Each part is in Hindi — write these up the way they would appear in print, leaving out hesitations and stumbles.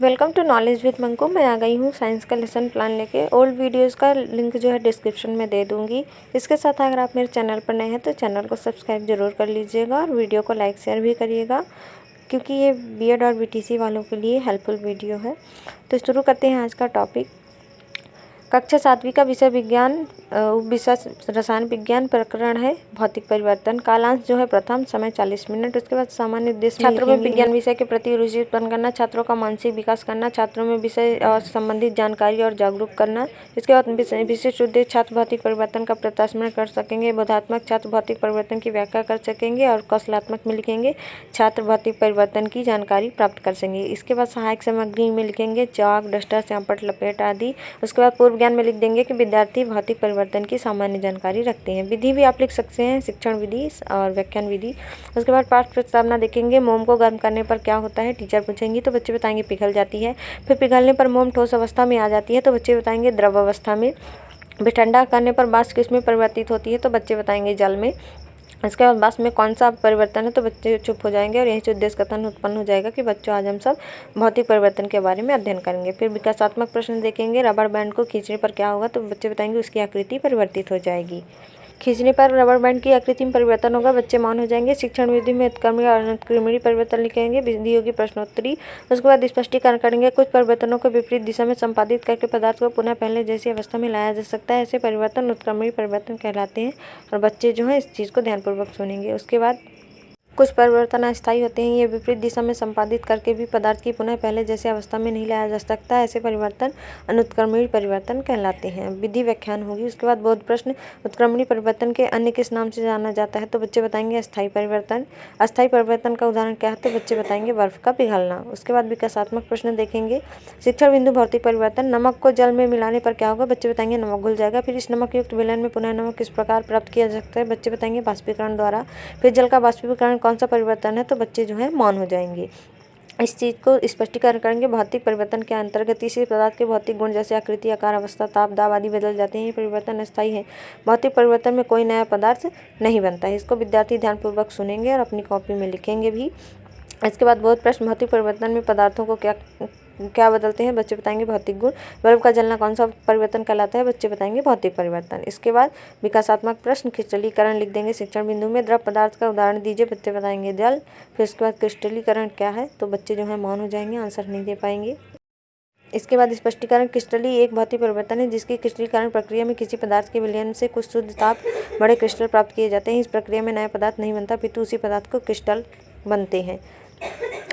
Welcome to knowledge with Manku. मैं आ गई हूँ साइंस का लेसन प्लान लेके। ओल्ड वीडियोस का लिंक जो है डिस्क्रिप्शन में दे दूँगी। इसके साथ अगर आप मेरे चैनल पर नए हैं तो चैनल को सब्सक्राइब जरूर कर लीजिएगा और वीडियो को लाइक शेयर भी करिएगा, क्योंकि ये बीएड और बीटीसी वालों के लिए हेल्पफुल वीडियो है। तो शुरू करते हैं आज का टॉपिक। कक्षा 7वीं का विषय विज्ञान विषय रसायन विज्ञान प्रकरण है भौतिक परिवर्तन। कालांश जो है प्रथम, समय 40 मिनट। उसके बाद सामान्य उद्देश्य छात्रों में विज्ञान विषय के प्रति रुचि उत्पन्न करना, छात्रों का मानसिक विकास करना, छात्रों में विषय और संबंधित जानकारी और जागरूक करना। इसके बाद विशिष्ट उद्देश्य छात्र भौतिक परिवर्तन का प्रत्याशमन कर सकेंगे। बोधात्मक छात्र भौतिक परिवर्तन की व्याख्या कर सकेंगे और कौशलात्मक में लिखेंगे छात्र भौतिक परिवर्तन की जानकारी प्राप्त कर सकेंगे। इसके बाद सहायक सामग्री में लिखेंगे चाक, डस्टर, स्यापट, लपेट आदि। उसके बाद पूर्व ज्ञान में लिख देंगे कि विद्यार्थी भौतिक परिवर्तन की सामान्य जानकारी रखते हैं। विधि भी आप लिख सकते हैं, शिक्षण विधि और व्याख्यान विधि। उसके बाद पाठ प्रस्तावना देखेंगे। मोम को गर्म करने पर क्या होता है, टीचर पूछेंगी तो बच्चे बताएंगे पिघल जाती है। फिर पिघलने पर मोम ठोस अवस्था में आ जाती है तो बच्चे बताएंगे द्रव अवस्था में। फिर ठंडा करने पर वाष्प किसमें परिवर्तित होती है तो बच्चे बताएंगे जल में। इसके बाद वाष्प में कौन सा परिवर्तन है तो बच्चे चुप हो जाएंगे और यहीं से उद्देश्य कथन उत्पन्न हो जाएगा कि बच्चों आज हम सब भौतिक परिवर्तन के बारे में अध्ययन करेंगे। फिर विकासात्मक प्रश्न देखेंगे। रबर बैंड को खींचने पर क्या होगा तो बच्चे बताएंगे उसकी आकृति परिवर्तित हो जाएगी। खींचने पर रबर बैंड की आकृति में परिवर्तन होगा, बच्चे मौन हो जाएंगे। शिक्षण विधि में उत्क्रमणीय और अनुत्क्रमणीय परिवर्तन लिखेंगे। विधि होगी प्रश्नोत्तरी। उसके बाद स्पष्टीकरण करेंगे। कुछ परिवर्तनों को विपरीत दिशा में संपादित करके पदार्थ को पुनः पहले जैसी अवस्था में लाया जा सकता है। ऐसे परिवर्तन उत्क्रमणीय परिवर्तन कहलाते हैं और बच्चे जो है इस चीज़ को ध्यानपूर्वक सुनेंगे। उसके बाद कुछ परिवर्तन अस्थायी होते हैं। ये विपरीत दिशा में संपादित करके भी पदार्थ की पुनः पहले जैसे अवस्था में नहीं लाया जा सकता। ऐसे परिवर्तन अनुत्क्रमणीय परिवर्तन कहलाते हैं। विधि व्याख्यान होगी। उसके बाद बोध प्रश्न। उत्क्रमणीय परिवर्तन के अन्य किस नाम से जाना जाता है तो बच्चे बताएंगे अस्थायी परिवर्तन। अस्थायी परिवर्तन का उदाहरण क्या है तो बच्चे बताएंगे बर्फ का पिघलना। उसके बाद विकासात्मक प्रश्न देखेंगे। शिक्षण बिंदु भौतिक परिवर्तन। नमक को जल में मिलाने पर क्या होगा, बच्चे बताएंगे नमक घुल जाएगा। फिर इस नमक युक्त विलयन में पुनः नमक किस प्रकार प्राप्त किया जा सकता है, बच्चे बताएंगे बाष्पीकरण द्वारा। फिर जल का बाष्पीकरण कौन सा परिवर्तन है तो बच्चे जो है मौन हो जाएंगे। इस चीज़ को स्पष्टीकरण करेंगे। भौतिक परिवर्तन के अंतर्गत किसी पदार्थ के भौतिक गुण जैसे आकृति, आकार, अवस्था, ताप, दाब आदि बदल जाते हैं। ये परिवर्तन अस्थायी है। भौतिक परिवर्तन में कोई नया पदार्थ नहीं बनता है। इसको विद्यार्थी ध्यानपूर्वक सुनेंगे और अपनी कॉपी में लिखेंगे भी। इसके बाद बहुत प्रश्न। भौतिक परिवर्तन में पदार्थों को क्या बदलते हैं, बच्चे बताएंगे भौतिक गुण। बल्ब का जलना कौन सा परिवर्तन कहलाता है, बच्चे बताएंगे भौतिक परिवर्तन। इसके बाद विकासात्मक प्रश्न। क्रिस्टलीकरण लिख देंगे शिक्षण बिंदु में। द्रव पदार्थ का उदाहरण दीजिए, बच्चे बताएंगे जल। फिर उसके बाद क्रिस्टलीकरण क्या है तो बच्चे जो है मौन हो जाएंगे, आंसर नहीं दे पाएंगे। इसके बाद स्पष्टीकरण। क्रिस्टली एक भौतिक परिवर्तन है जिसकी क्रिस्टलीकरण प्रक्रिया में किसी पदार्थ के विलयन से कुछ शुद्ध ताप बड़े क्रिस्टल प्राप्त किए जाते हैं। इस प्रक्रिया में नया पदार्थ नहीं बनता अपितु उसी पदार्थ को क्रिस्टल बनते हैं।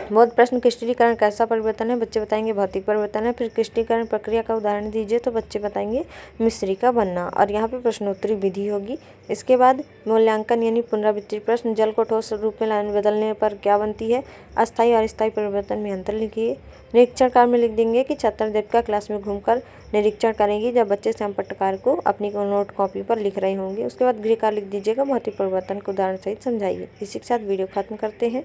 बहुत प्रश्न। क्रिस्टलीकरण कैसा परिवर्तन है, बच्चे बताएंगे भौतिक परिवर्तन है। फिर क्रिस्टलीकरण प्रक्रिया का उदाहरण दीजिए तो बच्चे बताएंगे मिश्री का बनना। और यहाँ पे प्रश्नोत्तरी विधि होगी। इसके बाद मूल्यांकन यानी पुनरावृत्ति प्रश्न। जल को ठोस रूप में बदलने पर क्या बनती है, अस्थायी और स्थायी परिवर्तन में अंतर लिखिए। निरीक्षण कार्य में लिख देंगे कि छात्र देविका क्लास में घूमकर निरीक्षण करेंगी जब बच्चे स्यापट कार्य को अपनी नोट कॉपी पर लिख रहे होंगे। उसके बाद गृह कार्य लिख दीजिएगा। भौतिक परिवर्तन को उदाहरण सहित समझाइए। इसी के साथ वीडियो खत्म करते हैं।